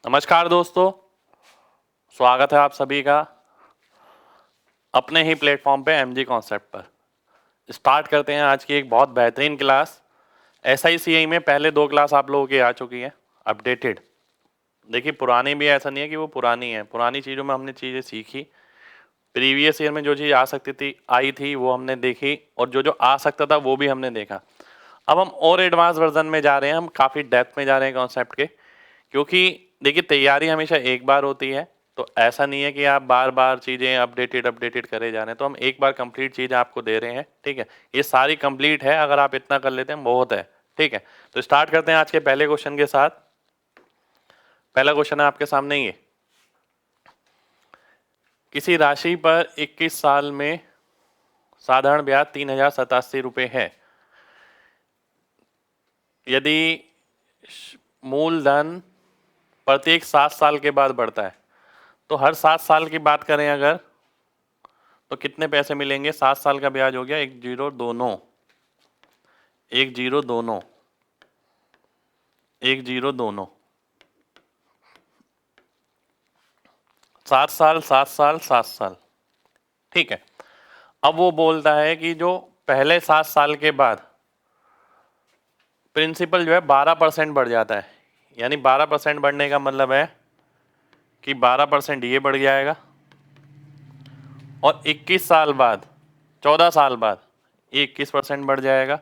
नमस्कार दोस्तों, स्वागत है आप सभी का अपने ही प्लेटफॉर्म पे एमजी कॉन्सेप्ट पर। स्टार्ट करते हैं आज की एक बहुत बेहतरीन क्लास। एसआईसीआई में पहले 2 क्लास आप लोगों की आ चुकी है अपडेटेड। देखिए पुरानी भी ऐसा नहीं है कि वो पुरानी है, पुरानी चीज़ों में हमने चीज़ें सीखी। प्रीवियस ईयर में जो चीज़ आ सकती थी आई थी वो हमने देखी, और जो जो आ सकता था वो भी हमने देखा। अब हम और एडवांस वर्जन में जा रहे हैं, हम काफ़ी डेप्थ में जा रहे हैं कॉन्सेप्ट के, क्योंकि देखिए तैयारी हमेशा एक बार होती है। तो ऐसा नहीं है कि आप बार बार चीज़ें अपडेटेड अपडेटेड करे जा रहे हैं, तो हम एक बार कंप्लीट चीज़ आपको दे रहे हैं। ठीक है, ये सारी कंप्लीट है, अगर आप इतना कर लेते हैं बहुत है। ठीक है, तो स्टार्ट करते हैं आज के पहले क्वेश्चन के साथ। पहला क्वेश्चन है आपके सामने ये, किसी राशि पर 21 साल में साधारण ब्याज 3087 रुपये है। यदि मूलधन प्रत्येक 7 साल के बाद बढ़ता है, तो हर 7 साल की बात करें अगर, तो कितने पैसे मिलेंगे। 7 साल का ब्याज हो गया 1029, 1029, 1029, 7 साल 7 साल 7 साल। ठीक है, अब वो बोलता है कि जो पहले 7 साल के बाद प्रिंसिपल जो है 12% बढ़ जाता है। यानी 12% बढ़ने का मतलब है कि 12% ये बढ़ जाएगा, और 21 साल बाद 14 साल बाद ये 21% बढ़ जाएगा।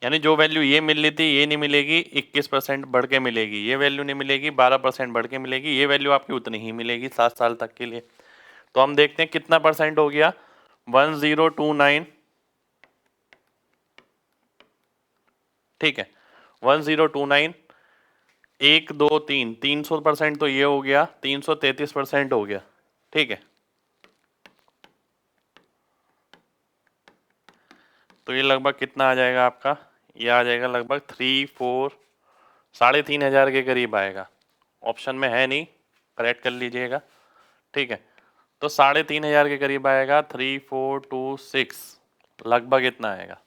यानी जो वैल्यू ये मिल रही थी ये नहीं मिलेगी, 21% बढ़ के मिलेगी। ये वैल्यू नहीं मिलेगी, 12% बढ़ के मिलेगी। ये वैल्यू आपकी उतनी ही मिलेगी 7 साल तक के लिए। तो हम देखते हैं कितना परसेंट हो गया, 1029। ठीक है, 1029, 1 2 3, 300% तो ये हो गया, 333% हो गया। ठीक है, तो ये लगभग कितना आ जाएगा आपका, ये आ जाएगा लगभग 3-4 3,500 के करीब आएगा। ऑप्शन में है नहीं, करेक्ट कर लीजिएगा। ठीक है, तो 3,500 के करीब आएगा, 3426 लगभग इतना आएगा।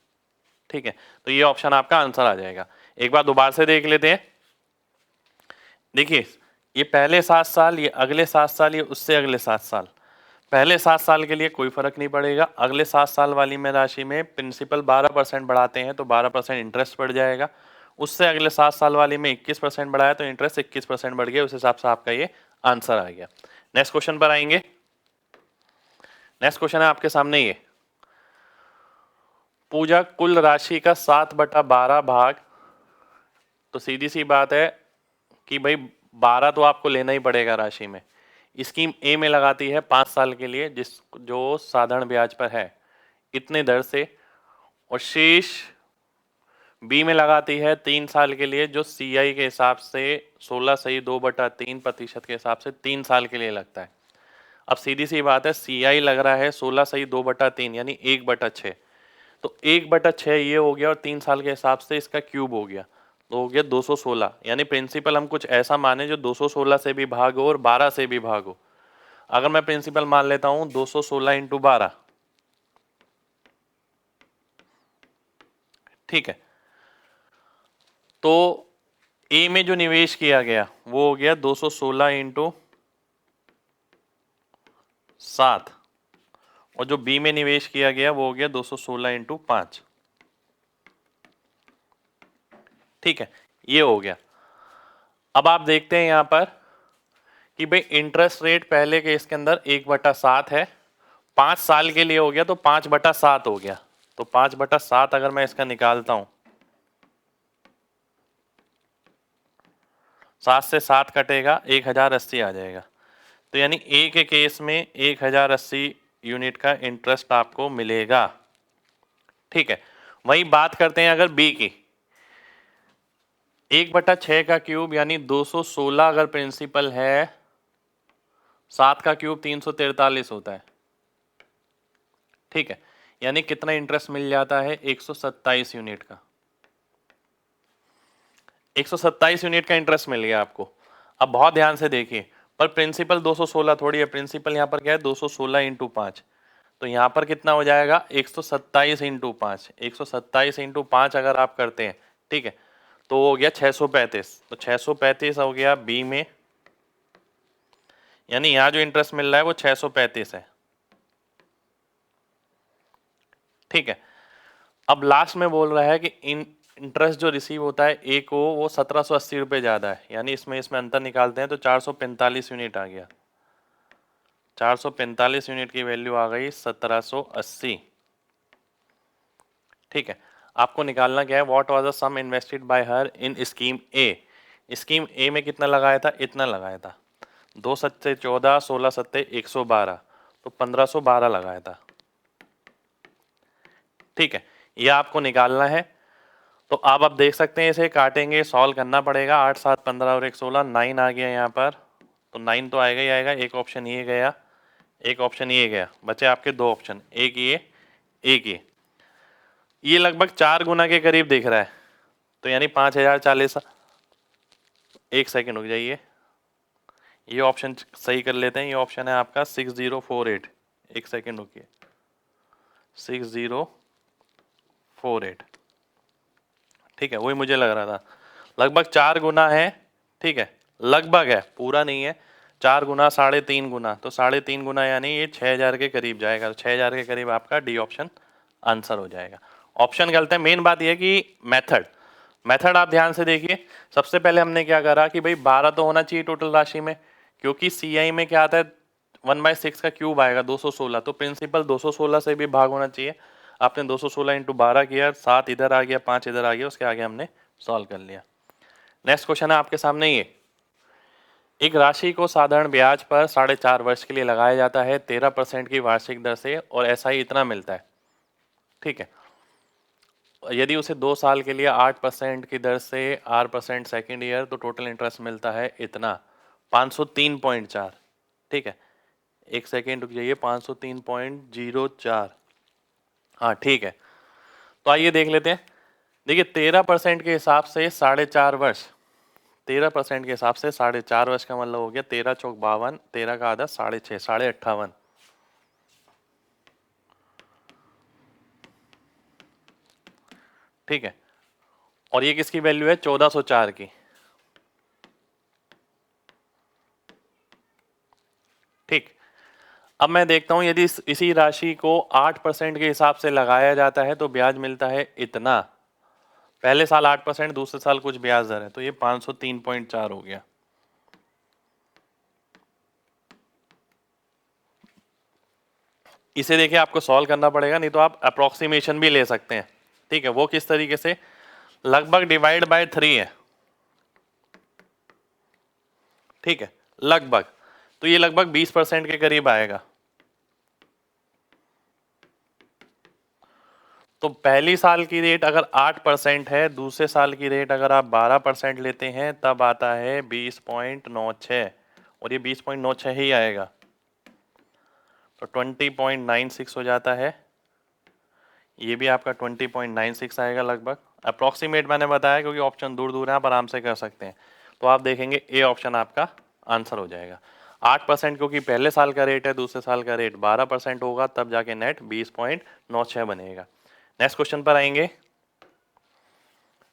ठीक है, तो ये ऑप्शन आपका आंसर आ जाएगा। एक बार दोबारा से देख लेते हैं। देखिए ये पहले 7 साल, ये अगले 7 साल, ये उससे अगले 7 साल। पहले 7 साल के लिए कोई फर्क नहीं पड़ेगा। अगले 7 साल वाली में राशि में प्रिंसिपल 12% बढ़ाते हैं तो 12% इंटरेस्ट बढ़ जाएगा। उससे अगले 7 साल वाली में 21% बढ़ाया तो इंटरेस्ट 21% बढ़ गया। उस हिसाब से आपका ये आंसर आ गया। नेक्स्ट क्वेश्चन पर आएंगे। नेक्स्ट क्वेश्चन है आपके सामने ये, पूजा कुल राशि का 7/12 भाग, तो सीधी सी बात है कि भाई 12 तो आपको लेना ही पड़ेगा राशि में। स्कीम ए में लगाती है 5 साल के लिए, जो साधारण ब्याज पर है इतने दर से, और शेष बी में लगाती है 3 साल के लिए, जो सीआई के हिसाब से 16/2/3% के हिसाब से 3 साल के लिए लगता है। अब सीधी सी बात है, सीआई लग रहा है 16/2/3 यानी 1/6, तो 1/6 ये हो गया, और 3 साल के हिसाब से इसका क्यूब हो गया, तो हो गया 216। यानी प्रिंसिपल हम कुछ ऐसा माने जो 216 से भी भाग हो और 12 से भी भाग हो। अगर मैं प्रिंसिपल मान लेता हूं 216 इंटू 12, ठीक है, तो ए में जो निवेश किया गया वो हो गया 216 इंटू 7, और जो बी में निवेश किया गया वो हो गया 216 इंटू 5। ठीक है, ये हो गया। अब आप देखते हैं यहां पर कि भाई इंटरेस्ट रेट पहले के इसके अंदर 1/7 है, 5 साल के लिए हो गया तो 5/7 हो गया। तो 5/7 अगर मैं इसका निकालता हूं, 7 से 7 कटेगा, 1080 आ जाएगा। तो यानी ए के केस में 1080 यूनिट का इंटरेस्ट आपको मिलेगा। ठीक है, वही बात करते हैं अगर बी की, 1/6 का क्यूब यानी 216 अगर प्रिंसिपल है, 7 का क्यूब 343 होता है। ठीक है, यानी कितना इंटरेस्ट मिल जाता है, 127 यूनिट का। 127 यूनिट का इंटरेस्ट मिल गया आपको। अब बहुत ध्यान से देखिए, पर प्रिंसिपल 216 थोड़ी है, प्रिंसिपल यहाँ पर क्या है 216 इंटू 5, तो यहाँ पर कितना हो जाएगा 127 इंटू 5। 127 इंटू 5 अगर आप करते हैं, ठीक है, तो हो गया 635, तो 635 हो गया बी में, यानी यहां जो इंटरेस्ट मिल रहा है वो 635 है। ठीक है, अब लास्ट में बोल रहा है कि इंटरेस्ट जो रिसीव होता है ए को वो 1780 रुपये ज़्यादा है, यानी इसमें अंतर निकालते हैं तो 445 यूनिट आ गया। 445 यूनिट की वैल्यू आ गई 1780। ठीक है, आपको निकालना क्या है, what was the sum invested by her in scheme A. Scheme A में कितना लगाया था, इतना लगाया था, 2 सत्ते 14, 16 सत्ते 112, तो 1512 लगाया था। ठीक है, यह आपको निकालना है। तो आप देख सकते हैं, इसे काटेंगे, सॉल्व करना पड़ेगा। 8 7 15 और 1 16, 9 आ गया यहाँ पर, तो 9 तो आएगा ही आएगा। एक ऑप्शन ये गया, एक ऑप्शन ये गया, बचे आपके दो ऑप्शन, एक ये, एक ये लगभग 4 गुना के करीब दिख रहा है, तो यानी 5040। एक सेकंड रुक जाइए, ये ऑप्शन सही कर लेते हैं। ये ऑप्शन है आपका 6048। एक सेकंड रुकिए, 6048। ठीक है, वही मुझे लग रहा था, लगभग 4 गुना है। ठीक है, लगभग है, पूरा नहीं है। 4 गुना, 3.5 गुना, तो 3.5 गुना यानी ये 6000 के करीब जाएगा। तो 6000 के करीब आपका डी ऑप्शन आंसर हो जाएगा। ऑप्शन गलत है। मेन बात यह कि मेथड आप ध्यान से देखिए। सबसे पहले हमने क्या करा कि भाई 12 तो होना चाहिए टोटल राशि में, क्योंकि सीआई में क्या आता है, 1/6 का क्यूब आएगा 216, तो प्रिंसिपल 216 से भी भाग होना चाहिए। आपने 216 इंटू 12 किया, 7 इधर आ गया, 5 इधर आ गया, उसके आगे हमने सॉल्व कर लिया। नेक्स्ट क्वेश्चन है आपके सामने ये, एक राशि को साधारण ब्याज पर 4.5 वर्ष के लिए लगाया जाता है 13% की वार्षिक दर से, और ऐसा ही इतना मिलता है। ठीक है, यदि उसे 2 साल के लिए 8% की दर से 8% सेकेंड ईयर, तो टोटल इंटरेस्ट मिलता है इतना 503.4। ठीक है, एक सेकेंड रुक जाइए, 503.04। हाँ ठीक है, तो आइए देख लेते हैं। देखिए 13% के हिसाब से 4.5 वर्ष, 13% के हिसाब से 4.5 वर्ष का मतलब हो गया 13 चौक 52, 13 का आधा 6.5, 58। ठीक है, और ये किसकी वैल्यू है, 1404 की। ठीक, अब मैं देखता हूं यदि इसी राशि को 8% के हिसाब से लगाया जाता है तो ब्याज मिलता है इतना। पहले साल 8%, दूसरे साल कुछ ब्याज दर है, तो ये 503.4 हो गया। इसे देखिए आपको सॉल्व करना पड़ेगा, नहीं तो आप अप्रोक्सीमेशन भी ले सकते हैं। ठीक है, वो किस तरीके से, लगभग डिवाइड बाय 3 है। ठीक है, लगभग, तो ये लगभग 20% के करीब आएगा। तो पहली साल की रेट अगर 8% है, दूसरे साल की रेट अगर आप 12% लेते हैं, तब आता है 20.96, और ये 20.96 ही आएगा, तो 20.96 हो जाता है। ये भी आपका 20.96 आएगा लगभग। अप्रॉक्सीमेट मैंने बताया क्योंकि ऑप्शन दूर दूर है, आप आराम से कर सकते हैं। तो आप देखेंगे ए ऑप्शन आपका आंसर हो जाएगा। 8% क्योंकि पहले साल का रेट है, दूसरे साल का रेट 12% होगा, तब जाके नेट 20.96 बनेगा। नेक्स्ट क्वेश्चन पर आएंगे।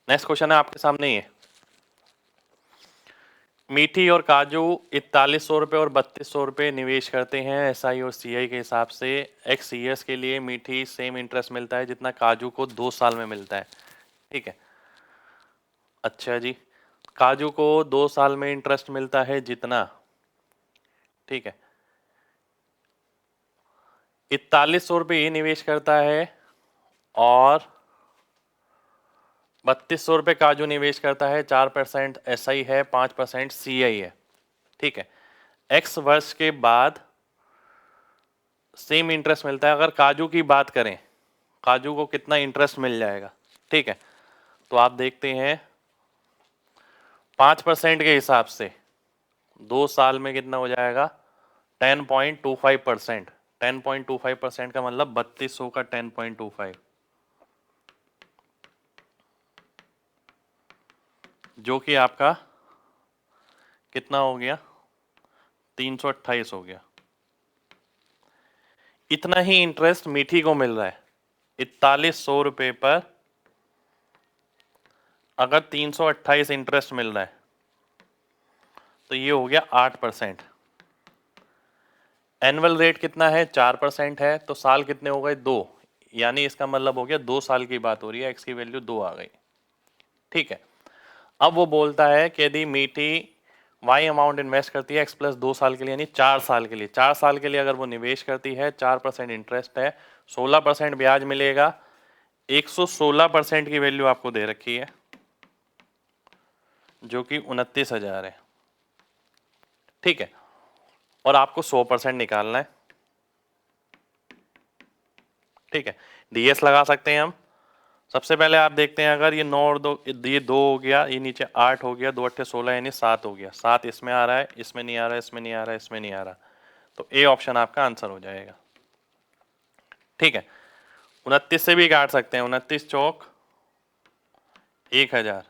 नेक्स्ट क्वेश्चन है आपके सामने ये, मीठी और काजू 4100 रुपये और 3200 रुपये निवेश करते हैं एसआई और सीआई के हिसाब से। एक्स ईयर्स के लिए मीठी सेम इंटरेस्ट मिलता है जितना काजू को 2 साल में मिलता है। ठीक है, अच्छा जी, काजू को 2 साल में इंटरेस्ट मिलता है जितना, ठीक है, 4100 रुपये ये निवेश करता है और 3200 रुपये काजू निवेश करता है। 4% एसआई है, 5% सीआई है। ठीक है, एक्स वर्ष के बाद सेम इंटरेस्ट मिलता है। अगर काजू की बात करें, काजू को कितना इंटरेस्ट मिल जाएगा, ठीक है, तो आप देखते हैं 5% के हिसाब से 2 साल में कितना हो जाएगा, 10.25%। 10.25% का मतलब 3200 का 10.25, जो कि आपका कितना हो गया, 328 हो गया। इतना ही इंटरेस्ट मीठी को मिल रहा है 4100 रुपये पर अगर 328 इंटरेस्ट मिल रहा है तो ये हो गया 8%। एनुअल रेट कितना है, 4% है, तो साल कितने हो गए, 2। यानी इसका मतलब हो गया 2 साल की बात हो रही है, एक्स की वैल्यू 2 आ गई। ठीक है, अब वो बोलता है कि यदि मीठी वाई अमाउंट इन्वेस्ट करती है एक्स प्लस 2 साल के लिए, यानी 4 साल के लिए, 4 साल के लिए अगर वो निवेश करती है, 4% इंटरेस्ट है, 16% ब्याज मिलेगा, 116% की वैल्यू आपको दे रखी है जो कि 29,000 है। ठीक है, और आपको 100% निकालना है। ठीक है, डीएस लगा सकते हैं हम। सबसे पहले आप देखते हैं, अगर ये 9 और 2, ये 2 हो गया, ये नीचे 8 हो गया, 2 अट्ठे 16 यानी 7 हो गया। 7 इसमें आ रहा है, इसमें नहीं आ रहा है, इसमें नहीं आ रहा है, इसमें नहीं आ रहा, तो ए ऑप्शन आपका आंसर हो जाएगा। ठीक है, 29 से भी काट सकते हैं, 29 चौक 1000,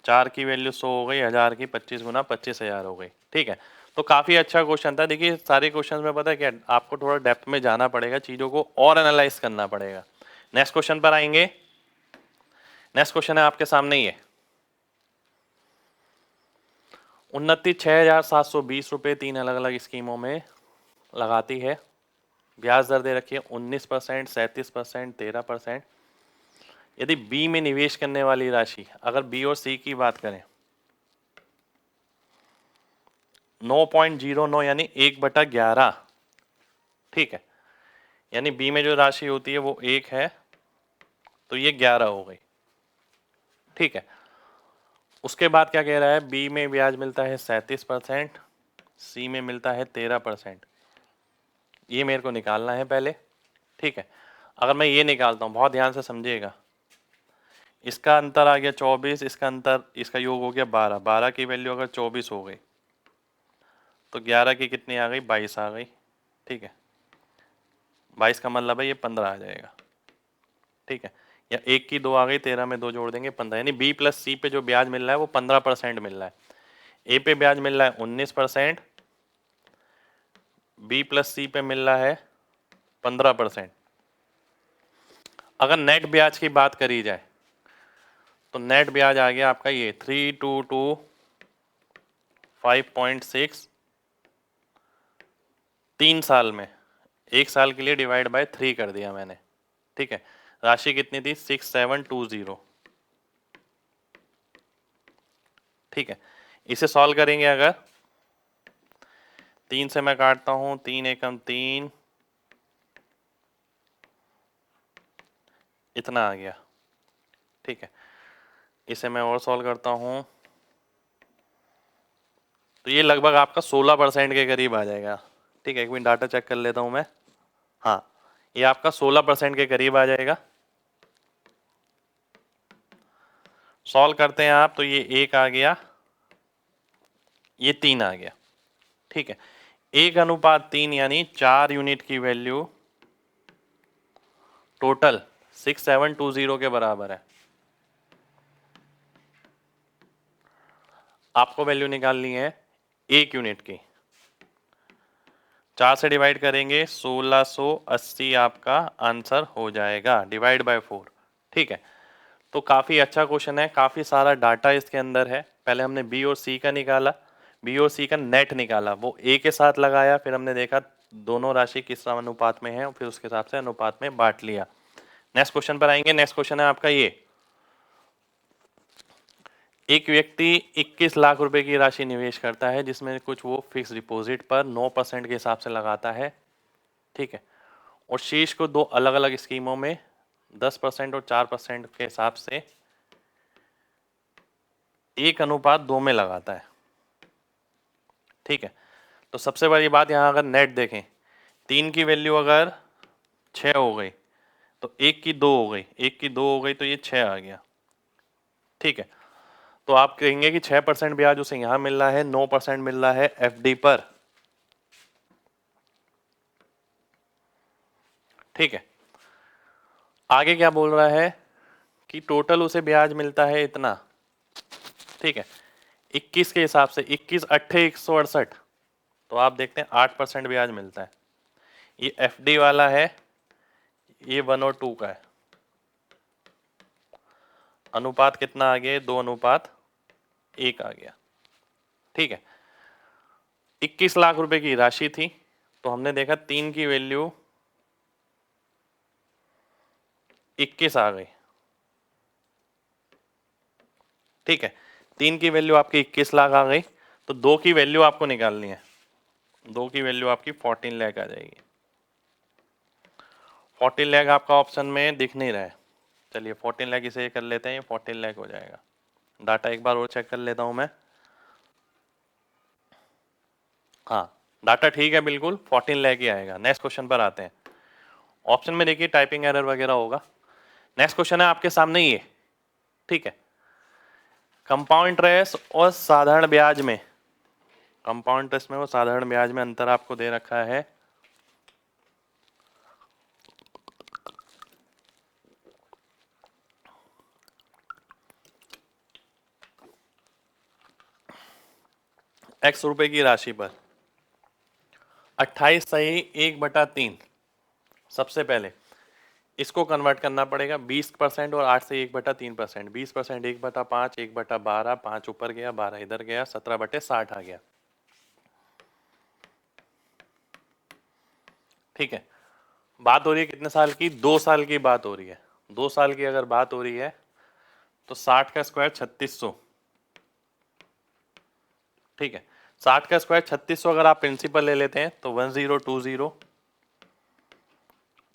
4 की वैल्यू 100 हो गई, 1000 की 25 गुना 25,000 हो गई। ठीक है, तो काफ़ी अच्छा क्वेश्चन था। देखिए सारे क्वेश्चन में पता है क्या, आपको थोड़ा डेप्थ में जाना पड़ेगा, चीज़ों को और एनालाइज करना पड़ेगा। नेक्स्ट क्वेश्चन पर आएंगे। नेक्स्ट क्वेश्चन है आपके सामने ही है। उन्नति 6,720 रुपये 3 अलग अलग स्कीमों में लगाती है। ब्याज दर दे रखी है 19%, 37%, 13%। यदि बी में निवेश करने वाली राशि, अगर बी और सी की बात करें, 9.09 यानी 1/11। ठीक है, यानी बी में जो राशि होती है वो 1 है, तो ये 11 हो गई। ठीक है, उसके बाद क्या कह रहा है, बी में ब्याज मिलता है 37%, सी में मिलता है 13%। ये मेरे को निकालना है पहले। ठीक है, अगर मैं ये निकालता हूँ, बहुत ध्यान से समझिएगा, इसका अंतर आ गया 24, इसका अंतर, इसका योग हो गया 12, 12 की वैल्यू अगर 24 हो गई तो 11 की कितनी आ गई, 22 आ गई। ठीक है, 22 का मतलब है ये 15 आ जाएगा। ठीक है, या 1 की 2 आ गई, 13 में 2 जोड़ देंगे 15, यानी बी प्लस सी पे जो ब्याज मिल रहा है वो 15% मिल रहा है। ए पे ब्याज मिल रहा है 19%, बी प्लस सी पे मिल रहा है 15%। अगर नेट ब्याज की बात करी जाए तो नेट ब्याज आ गया आपका ये 322.5.6 3 साल में, 1 साल के लिए डिवाइड बाय 3 कर दिया मैंने। ठीक है, राशि कितनी थी, 6720। ठीक है, इसे सॉल्व करेंगे, अगर 3 से मैं काटता हूं, 3 एकम 3, इतना आ गया। ठीक है, इसे मैं और सॉल्व करता हूं तो ये लगभग आपका 16% के करीब आ जाएगा। ठीक है, एक मिनट डाटा चेक कर लेता हूं मैं। हाँ, ये आपका 16% के करीब आ जाएगा। सॉल्व करते हैं आप तो ये 1 आ गया, ये 3 आ गया। ठीक है, 1:3 यानी 4 यूनिट की वैल्यू टोटल 6720 के बराबर है। आपको वैल्यू निकालनी है 1 यूनिट की, 4 से डिवाइड करेंगे 1680 आपका आंसर हो जाएगा, डिवाइड बाय 4। ठीक है, तो काफ़ी अच्छा क्वेश्चन है, काफ़ी सारा डाटा इसके अंदर है। पहले हमने बी और सी का निकाला, बी और सी का नेट निकाला, वो ए के साथ लगाया, फिर हमने देखा दोनों राशि किस अनुपात में है और फिर उसके हिसाब से अनुपात में बांट लिया। नेक्स्ट क्वेश्चन पर आएंगे। नेक्स्ट क्वेश्चन है आपका ये, एक व्यक्ति 21 लाख रुपए की राशि निवेश करता है जिसमें कुछ वो फिक्स डिपॉजिट पर 9% के हिसाब से लगाता है। ठीक है, और शेष को 2 अलग अलग स्कीमों में 10% और 4% के हिसाब से 1:2 में लगाता है। ठीक है, तो सबसे बड़ी बात यहाँ अगर नेट देखें, 3 की वैल्यू अगर 6 हो गई तो 1 की 2 हो गई, 1 की 2 हो गई तो ये 6 आ गया। ठीक है, तो आप कहेंगे कि 6% ब्याज उसे यहां मिल रहा है, 9% मिल रहा है एफडी पर। ठीक है, आगे क्या बोल रहा है कि टोटल उसे ब्याज मिलता है इतना। ठीक है, 21 के हिसाब से, 21 अट्ठे 168, तो आप देखते हैं 8% ब्याज मिलता है। ये एफडी वाला है, ये 1 और 2 का है। अनुपात कितना आ गया, 2:1 आ गया। ठीक है, 21 लाख रुपए की राशि थी, तो हमने देखा 3 की वैल्यू 21 आ गई। ठीक है, 3 की वैल्यू आपकी 21 लाख आ गई, तो 2 की वैल्यू आपको निकालनी है। 2 की वैल्यू आपकी 14 लाख आ जाएगी। 14 लाख आपका ऑप्शन में दिख नहीं रहा है, चलिए 14 लाख इसे कर लेते हैं, 14 लाख हो जाएगा। डाटा एक बार और चेक कर लेता हूं मैं। हाँ, डाटा ठीक है, बिल्कुल 14 लाख ही आएगा। नेक्स्ट क्वेश्चन पर आते हैं। ऑप्शन में देखिए टाइपिंग एरर वगैरह होगा। नेक्स्ट क्वेश्चन है आपके सामने ये। ठीक है, कंपाउंड इंटरेस्ट और साधारण ब्याज में, कंपाउंड इंटरेस्ट में और साधारण ब्याज में अंतर आपको दे रखा है। x रुपए की राशि पर 28 सही 1/3। सबसे पहले इसको कन्वर्ट करना पड़ेगा 20% और 8 से 1/3%। 20% 1/5, 1/12, 5 ऊपर गया, 12 इधर गया, 17/60 आ गया। ठीक है, बात हो रही है कितने साल की, 2 साल की बात हो रही है। 2 साल की अगर बात हो रही है तो 60 का स्क्वायर 3600। ठीक है, 60 का स्क्वायर 3600 अगर आप प्रिंसिपल ले लेते हैं तो 1020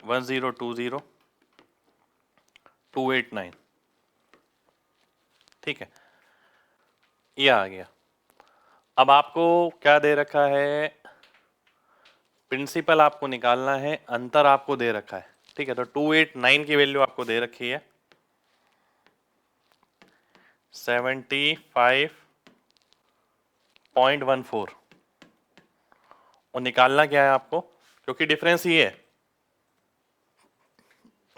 1020 289। ठीक है, ये आ गया। अब आपको क्या दे रखा है, प्रिंसिपल आपको निकालना है, अंतर आपको दे रखा है। ठीक है, तो 289 की वैल्यू आपको दे रखी है 75.14 और निकालना क्या है आपको, क्योंकि डिफरेंस ये है,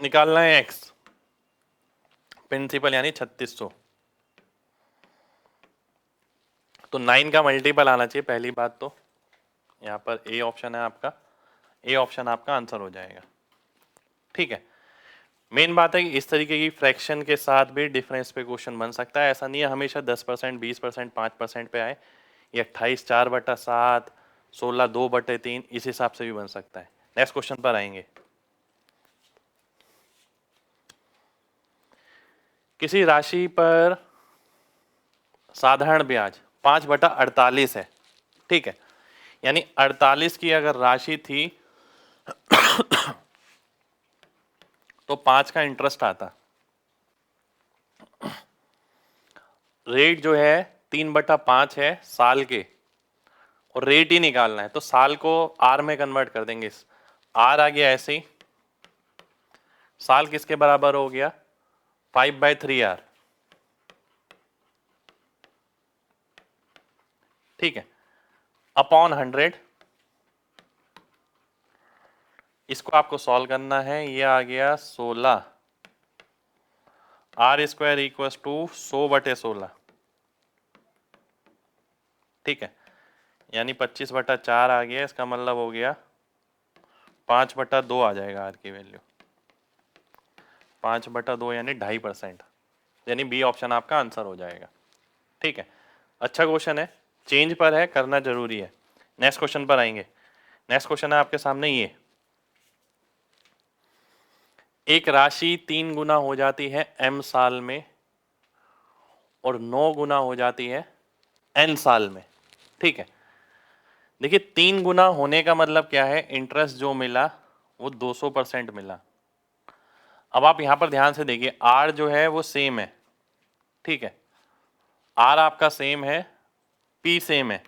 निकालना है x, प्रिंसिपल यानी 3600। तो 9 का मल्टीपल आना चाहिए पहली बात, तो यहाँ पर ए ऑप्शन है आपका, ए ऑप्शन आपका आंसर हो जाएगा। ठीक है, मेन बात है कि इस तरीके की फ्रैक्शन के साथ भी डिफरेंस पे क्वेश्चन बन सकता है। ऐसा नहीं है हमेशा 10%, 20%, 5% पे आए। ये 28 4/7, 16 2/3 इस हिसाब से भी बन सकता है। नेक्स्ट क्वेश्चन पर आएंगे। किसी राशि पर साधारण ब्याज 5/48 है। ठीक है, यानी 48 की अगर राशि थी तो 5 का इंटरेस्ट आता। रेट जो है 3/5 है साल के, और रेट ही निकालना है, तो साल को आर में कन्वर्ट कर देंगे। आर आ गया ऐसे ही, साल किसके बराबर हो गया, 5/3 आर। ठीक है, अपॉन 100, इसको आपको सॉल्व करना है। ये आ गया 16, r² इक्वल टू 100/16। ठीक है, यानी 25/4 आ गया। इसका मतलब हो गया 5/2 आ जाएगा आर की वैल्यू, 5/2 यानी 2.5%, यानी बी ऑप्शन आपका आंसर हो जाएगा। ठीक है, अच्छा क्वेश्चन है, चेंज पर है, करना जरूरी है। नेक्स्ट क्वेश्चन पर आएंगे। नेक्स्ट क्वेश्चन है आपके सामने ये, एक राशि 3 गुना हो जाती है m साल में और 9 गुना हो जाती है n साल में। ठीक है, देखिए 3 गुना होने का मतलब क्या है, इंटरेस्ट जो मिला वो 200% मिला। अब आप यहां पर ध्यान से देखिए, r जो है वो सेम है। ठीक है, r आपका सेम है, p सेम है,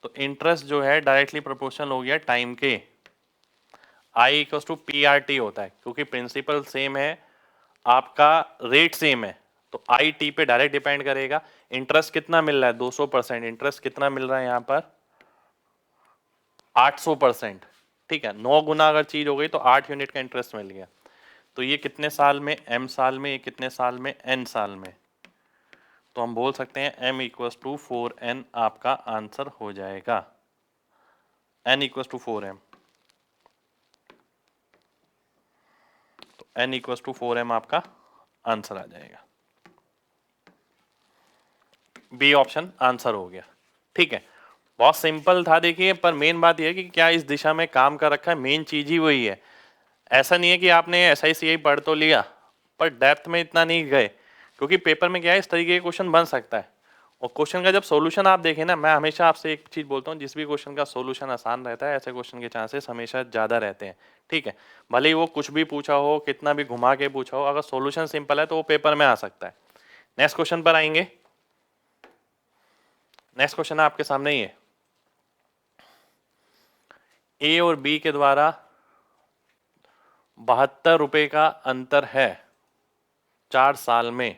तो इंटरेस्ट जो है डायरेक्टली प्रोपोर्शनल हो गया टाइम के। I इक्वल टू PRT होता है, क्योंकि प्रिंसिपल सेम है, आपका रेट सेम है, तो आई टी पे डायरेक्ट डिपेंड करेगा। इंटरेस्ट कितना मिल रहा है, 200%। इंटरेस्ट कितना मिल रहा है यहाँ पर, 800%। ठीक है, 9 गुना अगर चीज हो गई तो 8 यूनिट का इंटरेस्ट मिल गया। तो ये कितने साल में, m साल में, ये कितने साल में, n साल में। तो हम बोल सकते हैं m इक्वल टू 4n आपका आंसर हो जाएगा। n इक्वल टू 4m, तो n इक्वल टू 4m आपका आंसर आ जाएगा। बी ऑप्शन आंसर हो गया। ठीक है, बहुत सिंपल था देखिए, पर मेन बात यह है कि क्या इस दिशा में काम कर रखा है, मेन चीज ही वही है। ऐसा नहीं है कि आपने SICI पढ़ तो लिया पर डेप्थ में इतना नहीं गए, क्योंकि पेपर में क्या है, इस तरीके के क्वेश्चन बन सकता है। और क्वेश्चन का जब सॉल्यूशन आप देखें ना, मैं हमेशा आपसे एक चीज बोलता हूँ, जिस भी क्वेश्चन का सॉल्यूशन आसान रहता है ऐसे क्वेश्चन के चांसेस हमेशा ज्यादा रहते हैं। ठीक है, भले ही वो कुछ भी पूछा हो, कितना भी घुमा के पूछा हो, अगर सॉल्यूशन सिंपल है तो वो पेपर में आ सकता है। नेक्स्ट क्वेश्चन पर आएंगे। नेक्स्ट क्वेश्चन आपके सामने ही है। ए और बी के द्वारा 72 रुपए का अंतर है 4 साल में।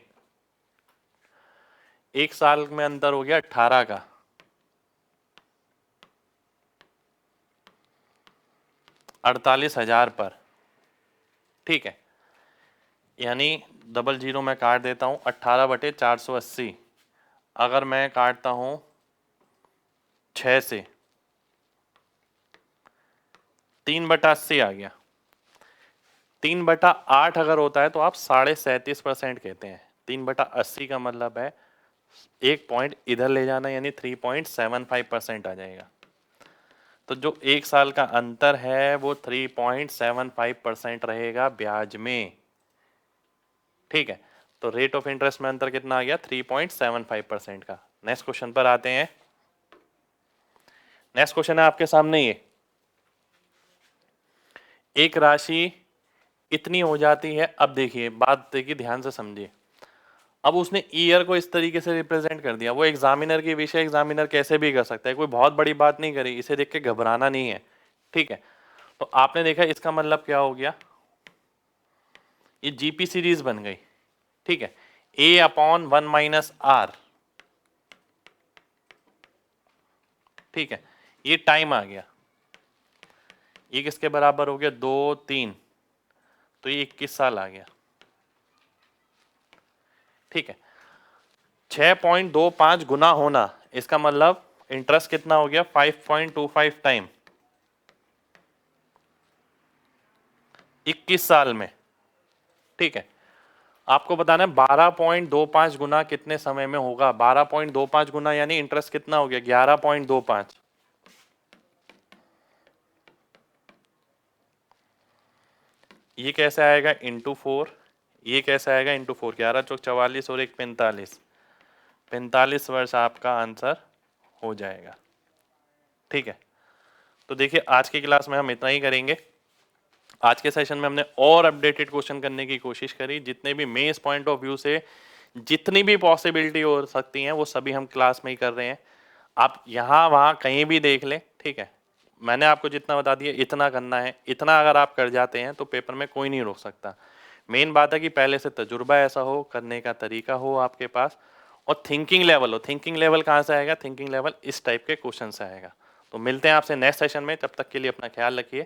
एक साल में अंतर हो गया 18 का। 48,000 पर। ठीक है, यानी डबल जीरो में काट देता हूं, 18/480। अगर मैं काटता हूं 6 से, 3/80 आ गया। 3/8 अगर होता है तो आप 37.5% कहते हैं। 3/80 का मतलब है एक पॉइंट इधर ले जाना, यानी 3.75% आ जाएगा। तो जो एक साल का अंतर है वो 3.75% रहेगा ब्याज में। ठीक है, तो रेट ऑफ इंटरेस्ट में अंतर कितना आ गया, 3.75% का। नेक्स्ट क्वेश्चन पर आते हैं। नेक्स्ट क्वेश्चन है आपके सामने ये। एक राशि इतनी हो जाती है, अब देखिए बात देखिए ध्यान से समझिए। अब उसने ईयर को इस तरीके से रिप्रेजेंट कर दिया, वो एग्जामिनर की विषय एग्जामिनर कैसे भी कर सकता है, कोई बहुत बड़ी बात नहीं करी, इसे देख के घबराना नहीं है। ठीक है, तो आपने देखा इसका मतलब क्या हो गया, ये जीपी सीरीज बन गई। ठीक है, A/1 - R। ठीक है, ये टाइम आ गया, ये किसके बराबर हो गया, 2, 3, तो ये 21 साल आ गया। ठीक है, 6.25 गुना होना, इसका मतलब इंटरेस्ट कितना हो गया, 5.25 टाइम 21 साल में। ठीक है, आपको बताना है 12.25 गुना कितने समय में होगा। 12.25 गुना यानी इंटरेस्ट कितना हो गया, 11.25। ये कैसे आएगा, इंटू 4। ये कैसे आएगा, इंटू 4। 11 चौक 44 और 1 45। 45 वर्ष आपका आंसर हो जाएगा। ठीक है, तो देखिए आज की क्लास में हम इतना ही करेंगे। आज के सेशन में हमने और अपडेटेड क्वेश्चन करने की कोशिश करी, जितने भी मेंस पॉइंट ऑफ व्यू से जितनी भी पॉसिबिलिटी हो सकती हैं वो सभी हम क्लास में ही कर रहे हैं। आप यहाँ वहाँ कहीं भी देख लें। ठीक है, मैंने आपको जितना बता दिया इतना करना है, इतना अगर आप कर जाते हैं तो पेपर में कोई नहीं रोक सकता। मेन बात है कि पहले से तजुर्बा ऐसा हो, करने का तरीका हो आपके पास, और थिंकिंग लेवल हो। थिंकिंग लेवल कहाँ से आएगा, थिंकिंग लेवल इस टाइप के क्वेश्चन से आएगा। तो मिलते हैं आपसे नेक्स्ट सेशन में, तब तक के लिए अपना ख्याल रखिए।